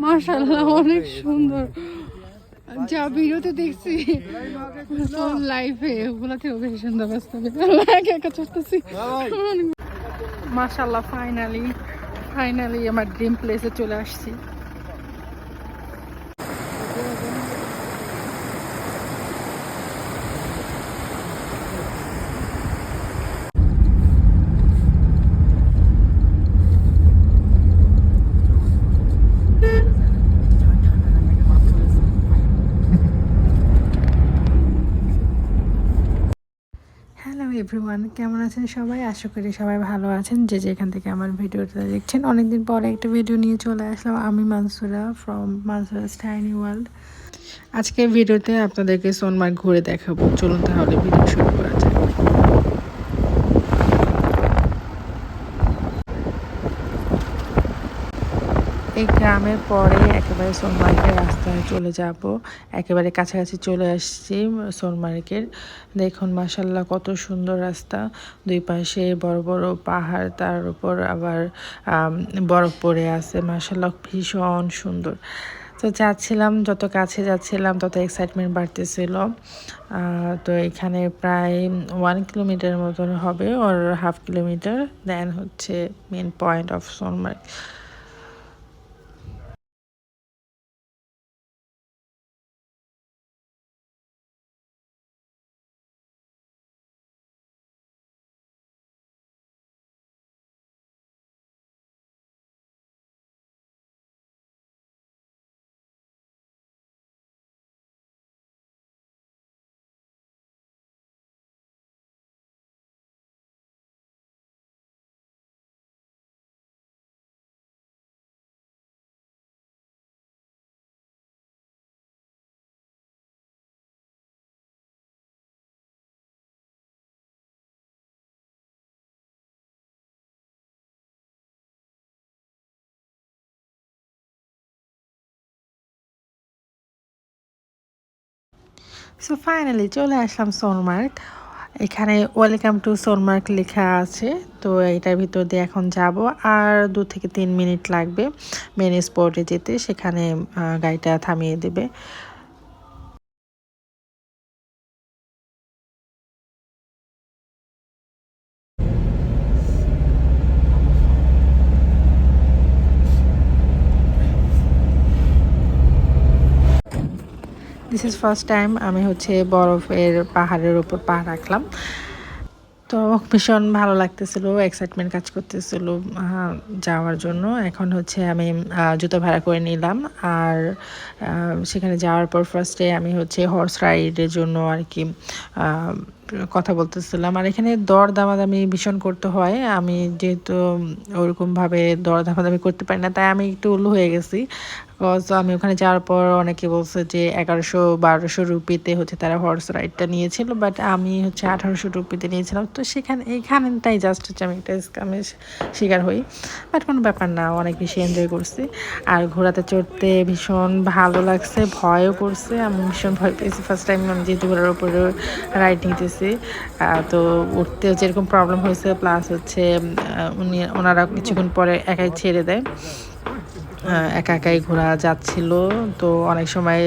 মাশাআল্লাহ অনেক সুন্দর। যা ভিডিওতে দেখছি লাইফে ওগুলা থেকে বেশি সুন্দর বাস্তবে একা একা চড়তেছি। মাশাআল্লাহ ফাইনালি আমার ড্রিম প্লেসে চলে আসছি। হ্যালো এভরিওয়ান, কেমন আছেন সবাই? আশা করি সবাই ভালো আছেন। যে যেখান থেকে আমার ভিডিওটা দেখছেন, অনেকদিন পরে একটা ভিডিও নিয়ে চলে আসলাম। আমি মানসুরা ফ্রম মানসুরাস টাইনি ওয়ার্ল্ড। আজকে ভিডিওতে আপনাদেরকে সোনমার্গ ঘুরে দেখাবো। চলুন তাহলে ভিডিও শুরু করা যাক। এই গ্রামের পরে একেবারে সোনমার্গের রাস্তায় চলে যাব। একেবারে কাছাকাছি চলে আসছি সোনমার্গের। দেখুন মাশাআল্লাহ কত সুন্দর রাস্তা, দুই পাশে বড় বড় পাহাড়, তার উপর আবার বরফ পড়ে আছে। মাশাআল্লাহ ভীষণ সুন্দর। তো যাচ্ছিলাম, যত কাছে যাচ্ছিলাম তত এক্সাইটমেন্ট বাড়তেছিল। তো এখানে প্রায় 1 কিলোমিটার মতন হবে, ওর হাফ কিলোমিটার, দেন হচ্ছে main point of Sonamarg. So finally চলে আসলাম সোনমার্গ। এখানে ওয়েলকাম টু সোনমার্গ লেখা আছে। তো এটার ভিতর দিয়ে এখন যাব, আর 2 থেকে 3 মিনিট লাগবে মেন স্পটে যেতে। সেখানে গাড়িটা থামিয়ে দেবে। দিস ইজ ফার্স্ট টাইম আমি হচ্ছে বরফের পাহাড়ের উপর পা রাখলাম। তো ভীষণ ভালো লাগতেছিল, এক্সাইটমেন্ট কাজ করতেছিল যাওয়ার জন্য। এখন হচ্ছে আমি জুতো ভাড়া করে নিলাম, আর সেখানে যাওয়ার পর ফার্স্টে আমি হচ্ছে হর্স রাইডের জন্য আর কি কথা বলতেছিলাম। আর এখানে দর দামাদামি ভীষণ করতে হয়। আমি যেহেতু ওরকমভাবে দর দামাদামি করতে পারি না, তাই আমি একটু উল্লু হয়ে গেছি। কজ আমি ওখানে যাওয়ার পর অনেকে বলছে যে 1100-1200 রুপিতে হচ্ছে তারা হর্স রাইডটা নিয়েছিল, বাট আমি হচ্ছে 1800 রুপিতে নিয়েছিলাম। তো এইখানটাই জাস্ট হচ্ছে আমি একটা স্ক্যামের শিকার হই, বাট কোনো ব্যাপার না, অনেক বেশি এনজয় করছি। আর ঘোড়াতে চড়তে ভীষণ ভালো লাগছে, ভয়ও করছে। আমি ভীষণ ভয় পেয়েছি ফার্স্ট টাইম আমি যেহেতু ঘোড়ার উপরে রাইড নিতেছি। তো উঠতেও যেরকম প্রবলেম হয়েছে, প্লাস হচ্ছে ওনারা কিছুক্ষণ পরে একাই ছেড়ে দেয়। একা একাই ঘোরা যাচ্ছিল। তো অনেক সময়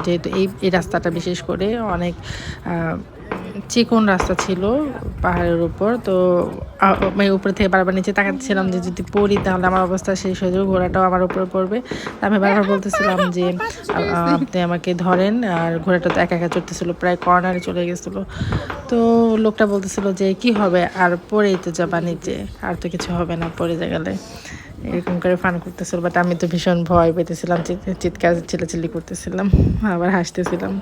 যেহেতু এই রাস্তাটা বিশেষ করে অনেক চিকন রাস্তা ছিল পাহাড়ের উপর, তো আমি উপরে থেকে বারবার নিচে তাকাচ্ছিলাম যে যদি পড়ি তাহলে আমার অবস্থা শেষ হয়ে যাবে, ঘোড়াটাও আমার উপরে পড়বে। আমি বারবার বলতেছিলাম যে আপনি আমাকে ধরেন। আর ঘোড়াটা তো একা একা চড়তেছিল, প্রায় কর্নারে চলে গেছিলো। তো লোকটা বলতেছিল যে কি হবে, আর পড়েই তো যাবা নিচে, আর তো কিছু হবে না পড়ে গেলে, এরকম করে ফান করতেছিল। বাট আমি তো ভীষণ ভয় পেতেছিলাম, চিৎকার চিল্লাচিল্লি করতেছিলাম, আবার হাসতেছিলাম।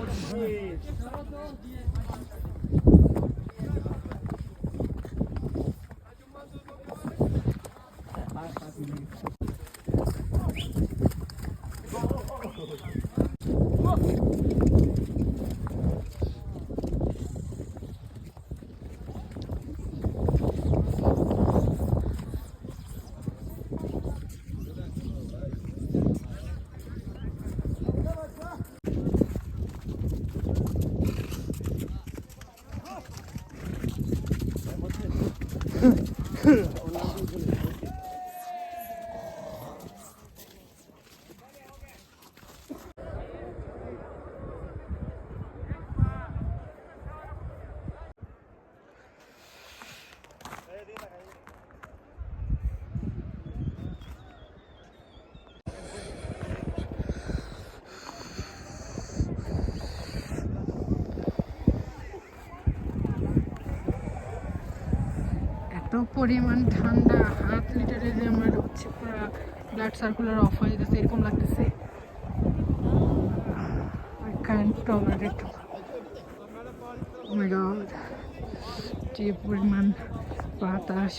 এত পরিমাণ ঠান্ডা, হাত লিটারের আমার হচ্ছে পুরো ব্লাড সার্কুলার অফ হয়ে গেছে এরকম লাগতেছে। I can't tolerate. Oh my god, যে পরিমাণ বাতাস।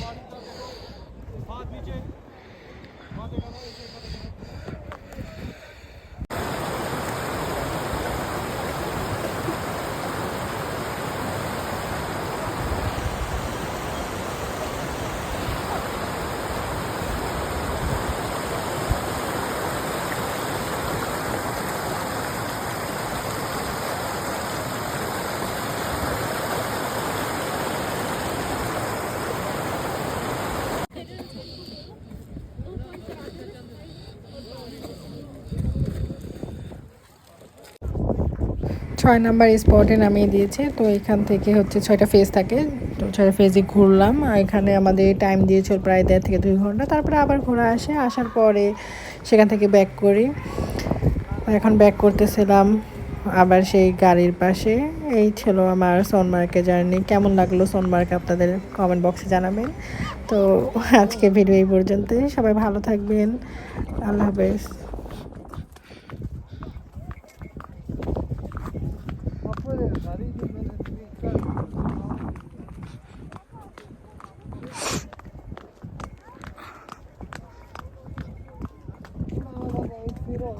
ছয় নাম্বার স্পটে নামিয়ে দিয়েছে। তো এখান থেকে হচ্ছে 6টা ফেজ থাকে, তো 6টা ফেজে ঘুরলাম। আর এখানে আমাদের টাইম দিয়েছিল প্রায় 1.5 থেকে 2 ঘন্টা। তারপরে আবার ঘোরা আসে, আসার পরে সেখান থেকে ব্যাক করি। এখন ব্যাক করতেছিলাম আবার সেই গাড়ির পাশে। এই ছিল আমার সোনমার্গের জার্নি। কেমন লাগলো সোনমার্গ আপনাদের কমেন্ট বক্সে জানাবেন। তো আজকে ভিডিও এই পর্যন্তই। সবাই ভালো থাকবেন, আল্লাহ হাফেজ। Tiro,